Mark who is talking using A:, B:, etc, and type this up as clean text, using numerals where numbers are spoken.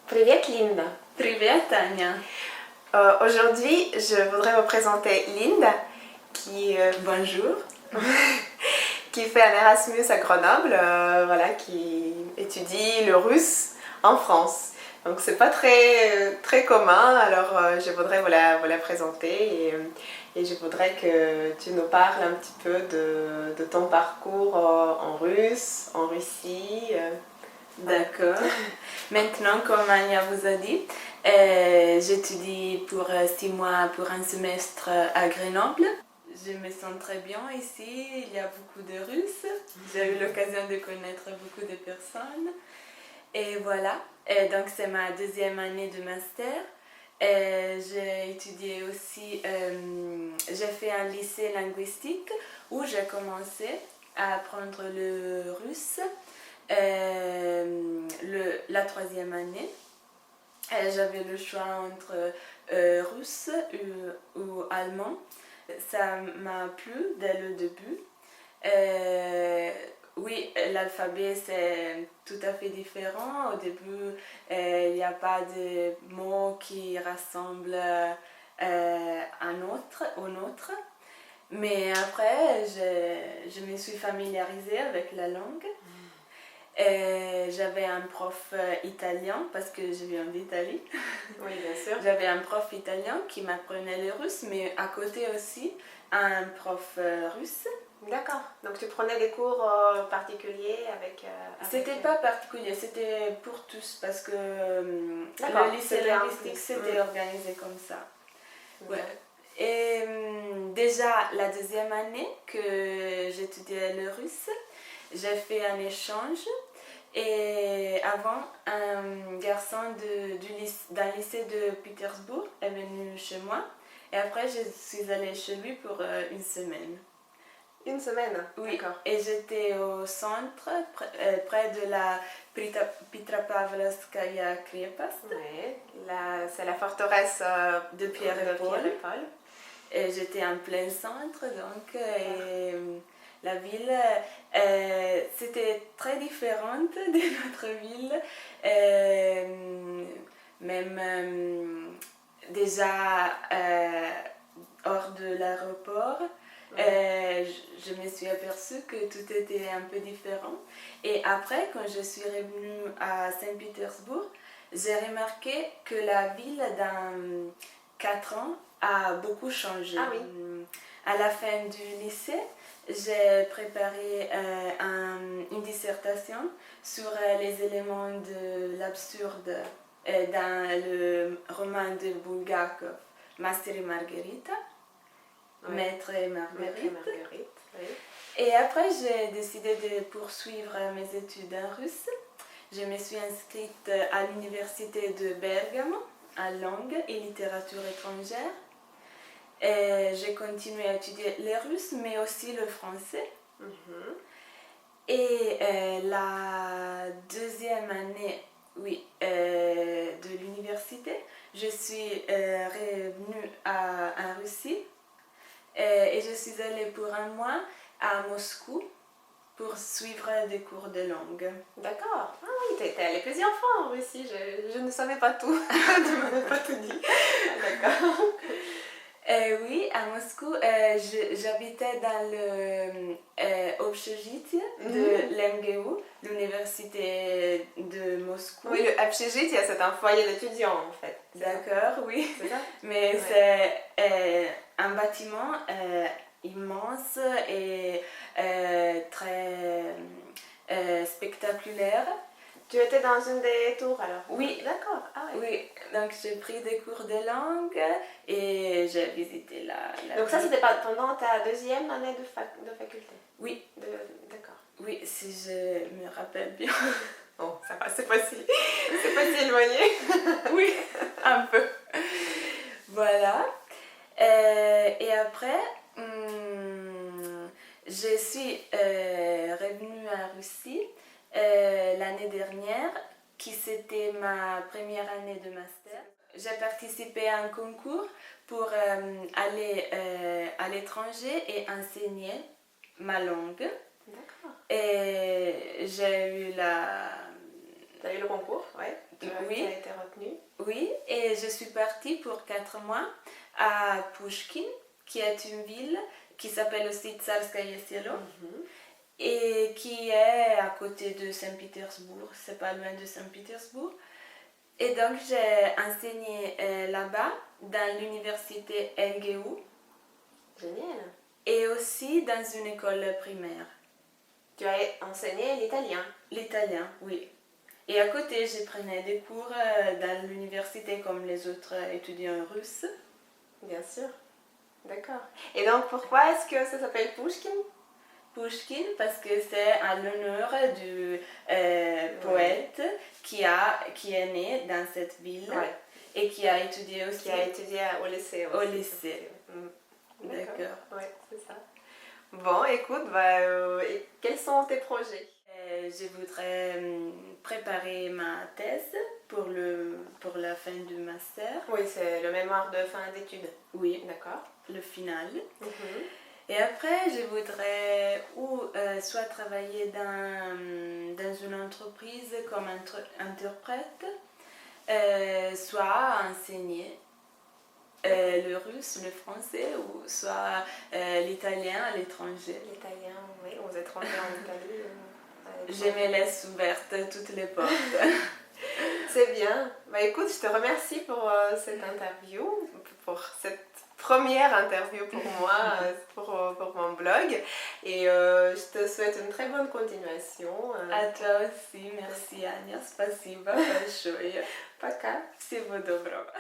A: Привет, Linda.
B: Привет, Anya.
A: Aujourd'hui, je voudrais vous présenter Linda
B: Bonjour.
A: qui fait un Erasmus à Grenoble, qui étudie le russe en France. Donc c'est pas très commun, alors je voudrais vous la présenter et je voudrais que tu nous parles un petit peu de ton parcours en russe, en Russie.
B: D'accord. Maintenant, comme Anya vous a dit, j'étudie pour 6 mois pour un semestre à Grenoble. Je me sens très bien ici, il y a beaucoup de Russes. J'ai eu l'occasion de connaître beaucoup de personnes. Et voilà, et donc c'est ma deuxième année de master. J'ai étudié aussi, j'ai fait un lycée linguistique où j'ai commencé à apprendre le russe la troisième année. J'avais le choix entre russe ou allemand. Ça m'a plu dès le début. Oui, l'alphabet c'est tout à fait différent. Au début, il n'y a pas de mots qui rassemblent un autre au nôtre. Mais après, je me suis familiarisée avec la langue. J'avais un prof italien parce que je viens d'Italie.
A: Oui, bien sûr.
B: J'avais un prof italien qui m'apprenait le russe, mais à côté aussi un prof russe.
A: D'accord. Donc tu prenais des cours particuliers avec...
B: C'était pas particulier, c'était pour tous parce que
A: D'accord,
B: le lycée linguistique c'était organisé comme ça. Ouais. Et déjà la deuxième année que j'étudiais le russe, j'ai fait un échange. Et avant, un garçon d'un lycée de Pétersbourg est venu chez moi. Et après, je suis allée chez lui pour une semaine.
A: Une semaine?
B: Oui.
A: D'accord.
B: Et j'étais au centre, près de la Petropavlovskaya Krepast.
A: Oui, c'est la forteresse
B: de Pierre et Paul. Et j'étais en plein centre, donc... la ville, c'était très différente de notre ville. Même déjà hors de l'aéroport, je me suis aperçue que tout était un peu différent. Et après, quand je suis revenue à Saint-Pétersbourg, j'ai remarqué que la ville, dans 4 ans, a beaucoup changé.
A: Ah oui.
B: À la fin du lycée, j'ai préparé une dissertation sur les éléments de l'absurde dans le roman de Bulgakov, Master et Margarita,
A: oui.
B: Maître et Marguerite.
A: Oui.
B: Et après, j'ai décidé de poursuivre mes études en russe. Je me suis inscrite à l'université de Bergamo, en langue et littérature étrangère. Et j'ai continué à étudier le russe, mais aussi le français. Et la deuxième année de l'université, je suis revenue en Russie et je suis allée pour un mois à Moscou pour suivre des cours de langue.
A: D'accord. Ah oui, t'es allée plusieurs fois en Russie, je ne savais pas tout. Tu ne m'avais pas tout dit. D'accord.
B: Oui, à Moscou, j'habitais dans le общежитие de l'MGU, l'université de Moscou.
A: Oui, le общежитие, c'est un foyer d'étudiants en fait.
B: D'accord, oui.
A: C'est ça?
B: Mais ouais. C'est un bâtiment immense et très spectaculaire.
A: Tu étais dans une des tours alors?
B: Oui.
A: D'accord. Ah, oui.
B: Oui, donc j'ai pris des cours de langue et j'ai visité la
A: donc ça, c'était pendant ta deuxième année de faculté?
B: Oui.
A: D'accord.
B: Oui, si je me rappelle bien.
A: Oh, ça va, c'est pas si éloigné.
B: Oui, un peu. Voilà. Et après, je suis revenue en Russie l'année dernière, qui c'était ma première année de master. J'ai participé à un concours pour aller à l'étranger et enseigner ma langue.
A: D'accord.
B: Et j'ai eu
A: T'as eu le concours, ouais. Tu as
B: Oui.
A: été retenue.
B: Oui, et je suis partie pour 4 mois à Pushkin, qui est une ville qui s'appelle aussi Tsarskaya Selo et qui est à côté de Saint-Pétersbourg, c'est pas loin de Saint-Pétersbourg. Et donc j'ai enseigné là-bas dans l'université LGU
A: Génial.
B: et aussi dans une école primaire.
A: Tu as enseigné l'italien.
B: L'italien, oui. Et à côté, je prenais des cours dans l'université comme les autres étudiants russes.
A: Bien sûr. D'accord. Et donc, pourquoi est-ce que ça s'appelle Pushkin?
B: Pushkin parce que c'est à l'honneur du poète qui est né dans cette ville et qui a étudié aussi.
A: Qui a étudié au lycée aussi.
B: Au lycée.
A: D'accord. Oui, c'est ça. Bon, écoute, et quels sont tes projets?
B: Je voudrais préparer ma thèse pour la fin du master.
A: Oui, c'est le mémoire de fin d'études.
B: Oui,
A: D'accord.
B: le final. Et après, je voudrais soit travailler dans une entreprise comme interprète, soit enseigner le russe, le français, ou soit l'italien à l'étranger.
A: L'italien, oui, aux étrangers en Italie.
B: Je me laisse ouverte toutes les portes.
A: C'est bien. Bah écoute, je te remercie pour cette interview, pour cette première interview pour moi, pour mon blog. Et je te souhaite une très bonne continuation.
B: À toi aussi, merci Ania, спасибо большое.
A: Пока.
B: Всего доброго.